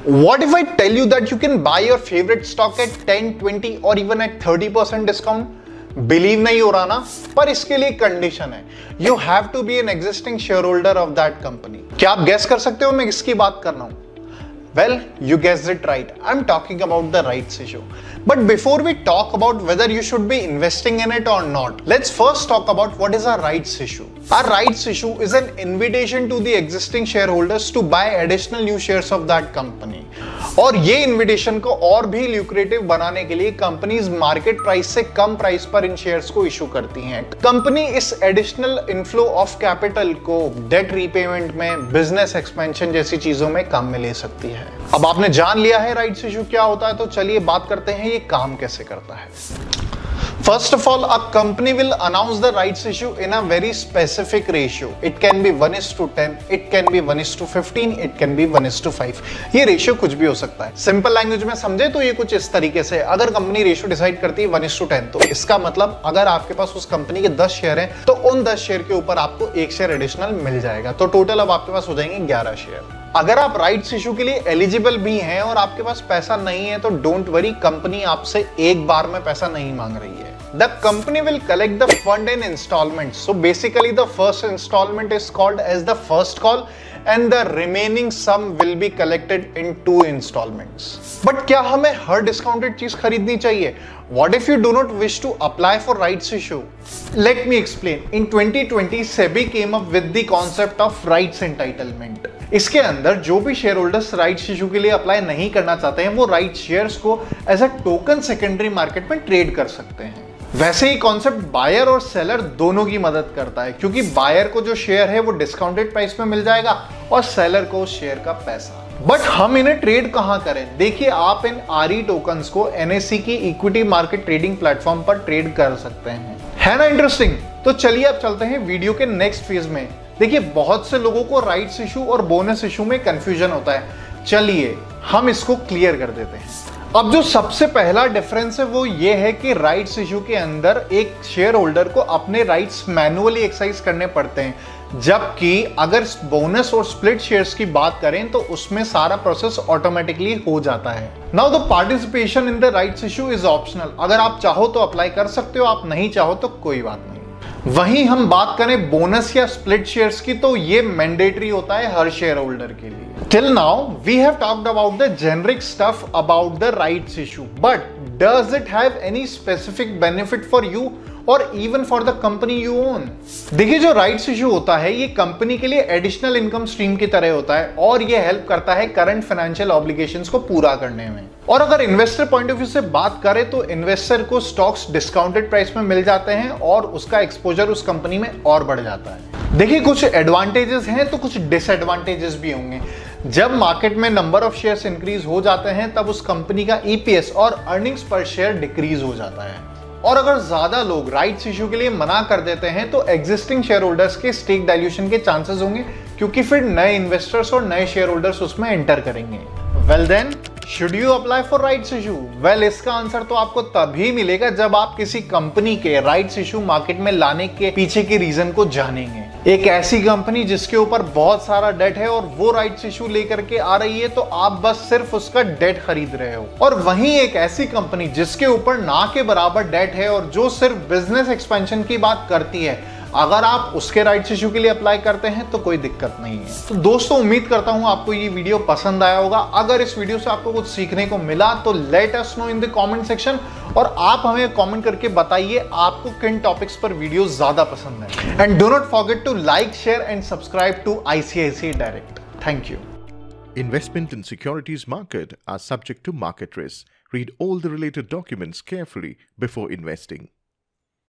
What if I tell you that you can buy your favorite stock at 10, 20 or even at 30% discount? Believe नहीं हो रहा ना, पर इसके लिए कंडीशन है, you have to be an existing share holder of that company. क्या आप गेस कर सकते हो मैं किसकी बात कर रहा हूं? Well, you guessed it right. I'm talking about the rights issue. But before we talk about whether you should be investing in it or not, let's first talk about what is a rights issue. Our rights issue is an invitation to the existing shareholders to buy additional new shares of that company. और ये invitation को और भी lucrative बनाने के लिए companies market price से कम price पर इन शेयर्स को इशू करती हैं। कंपनी इस एडिशनल इनफ्लो ऑफ कैपिटल को डेट रीपेमेंट में, बिजनेस एक्सपेंशन जैसी चीजों में काम में ले सकती है। अब आपने जान लिया है राइट्स इशू क्या होता है, तो चलिए बात करते हैं ये काम कैसे करता है। First of all, a company will announce the rights issue in a very specific ratio. It can be 1:10, it can be 1:15, it can be 1:5. ये रेशियो कुछ भी हो सकता है। सिंपल लैंग्वेज में समझे तो ये कुछ इस तरीके से, अगर कंपनी रेशियो डिसाइड करती है 1:10, तो इसका मतलब अगर आपके पास उस कंपनी के 10 शेयर हैं, तो उन 10 शेयर के ऊपर आपको 1 शेयर एडिशनल मिल जाएगा, तो टोटल अब आपके पास हो जाएंगे 11 शेयर। अगर आप राइट्स इशू के लिए एलिजिबल भी हैं और आपके पास पैसा नहीं है, तो डोंट वरी, कंपनी आपसे एक बार में पैसा नहीं मांग रही है। The company will collect the fund in installments. So basically the first installment is called as the first call and the remaining sum will be collected in 2 installments. But क्या हमें हर डिस्काउंटेड चीज खरीदनी चाहिए? What if you do not wish to apply for rights issue? Let me explain. In 2020, SEBI came up with the concept of rights entitlement. इसके अंदर जो भी share holders rights issue के लिए अप्लाई नहीं करना चाहते हैं, वो राइट शेयर्स को as a token secondary market में ट्रेड कर सकते हैं। वैसे ही कॉन्सेप्ट बायर और सेलर दोनों की मदद करता है, क्योंकि बायर को जो शेयर है वो डिस्काउंटेड प्राइस में मिल जाएगा और सेलर को उस शेयर का पैसा। बट हम इन्हें ट्रेड कहां करें? देखिए, आप इन आरई टोकन्स को एनएससी की इक्विटी मार्केट ट्रेडिंग प्लेटफॉर्म पर ट्रेड कर सकते हैं। है ना इंटरेस्टिंग? तो चलिए अब चलते हैं वीडियो के नेक्स्ट फेज में। देखिए, बहुत से लोगों को राइट्स इशू और बोनस इशू में कंफ्यूजन होता है। चलिए हम इसको क्लियर कर देते हैं। अब जो सबसे पहला डिफरेंस है वो ये है कि राइट्स इशू के अंदर एक शेयर होल्डर को अपने राइट्स मैनुअली एक्सरसाइज करने पड़ते हैं, जबकि अगर बोनस और स्प्लिट शेयर्स की बात करें तो उसमें सारा प्रोसेस ऑटोमेटिकली हो जाता है। Now the participation in the rights issue is optional. अगर आप चाहो तो अप्लाई कर सकते हो, आप नहीं चाहो तो कोई बात नहीं। वहीं हम बात करें बोनस या स्प्लिट शेयर्स की, तो ये मैंडेटरी होता है हर शेयर होल्डर के लिए। Till now, we have talked about the generic stuff about the rights issue, but does it have any specific benefit for you or even for the company you own? देखिए, जो rights issue होता है ये company के लिए additional income stream की तरह होता है और ये हेल्प करता है करंट फाइनेंशियल ऑब्लिगेशंस को पूरा करने में। और अगर इन्वेस्टर पॉइंट ऑफ व्यू से बात करें तो इन्वेस्टर को स्टॉक्स डिस्काउंटेड प्राइस में मिल जाते हैं और उसका एक्सपोजर उस कंपनी में और बढ़ जाता है। देखिए, कुछ एडवांटेजेस हैं तो कुछ डिसएडवांटेजेस भी होंगे। जब मार्केट में नंबर ऑफ शेयर्स इंक्रीज हो जाते हैं तब उस कंपनी का ईपीएस और अर्निंग्स पर शेयर डिक्रीज हो जाता है। और अगर ज्यादा लोग राइट्स इशू के लिए मना कर देते हैं तो एग्जिस्टिंग शेयर होल्डर्स के स्टेक डाइल्यूशन के चांसेस होंगे, क्योंकि फिर नए इन्वेस्टर्स और नए शेयर होल्डर्स उसमें एंटर करेंगे। Well then, should you apply for rights issue? Well, इसका आंसर तो आपको तभी मिलेगा जब आप किसी कंपनी के राइट्स इशू मार्केट में लाने के पीछे के रीजन को जानेंगे। एक ऐसी कंपनी जिसके ऊपर बहुत सारा डेट है और वो राइट्स इशू लेकर के आ रही है, तो आप बस सिर्फ उसका डेट खरीद रहे हो। और वहीं एक ऐसी कंपनी जिसके ऊपर ना के बराबर डेट है और जो सिर्फ बिजनेस एक्सपेंशन की बात करती है, अगर आप उसके राइट्स इशू के लिए अप्लाई करते हैं तो कोई दिक्कत नहीं है। तो दोस्तों, उम्मीद करता हूं आपको ये वीडियो पसंद आया होगा। अगर इस वीडियो से आपको कुछ सीखने को मिला तो let us know in the comment section, और आप हमें कमेंट करके बताइए आपको किन टॉपिक्स पर वीडियो ज्यादा पसंद है। And do not forget to like, share and subscribe to ICICI Direct. Thank you. Investment in securities market are subject to market risk. Read all the related documents carefully before investing.